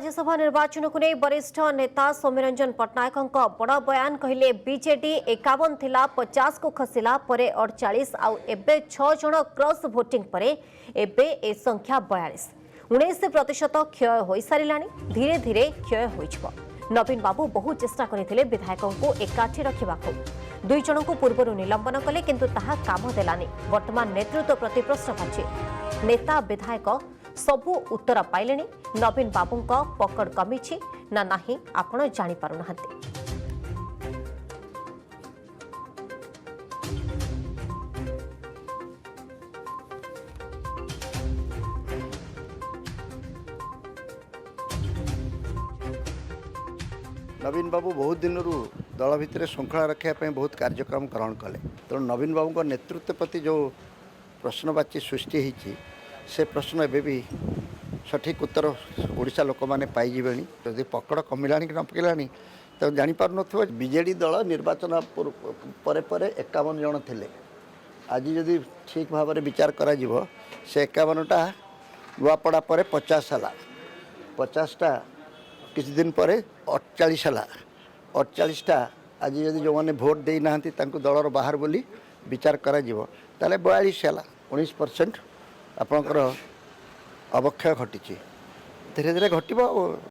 राज्यसभा निर्वाचन को नहीं वरिष्ठ नेता सौम्यरंजन पट्टनायक बड़ बयान कहले बीजेडी 51 थिला 50 को खसिला परे 48 आउ एबे 6 जण क्रॉस वोटिंग परे एबे ए संख्या 42 19% क्षय हो सारिलानी धीरे धीरे क्षय हो नवीन बाबू बहु चेष्टा करते विधायकों को एकाठी रखा दुई जन को पूर्व निलंबन कले किंतु ताहा काम देलानी वर्तमान नेतृत्व प्रति प्रश्न पाचे नेता विधायक सबू उत्तर पाइले नवीन बाबू पकड़ कमी ना नहीं आपण जानी पारुना नवीन बाबू बहुत दिन दल भितर श्रृंखला रखापी बहुत कार्यक्रम ग्रहण कले तेणु नवीन बाबू नेतृत्व प्रति जो प्रश्नवाची सृष्टि होती से प्रश्न एवं भी सठिक उत्तर ओडिशा लोक मैंने पाइबे जदि पकड़ कमिला कि न पकड़ा तो जापार न बीजेडी दल निर्वाचन पर 51 जन थे आज जदि ठीक भाव में विचार करा से 51टा नुआपड़ा पर 50 है 50टा किसी दिन पर 48 है 48टा आज जदि जो मैंने भोट देना दलर बाहर बोली विचार करा 42 है 19% आपणकर अवक्षय घटी धीरे धीरे घटो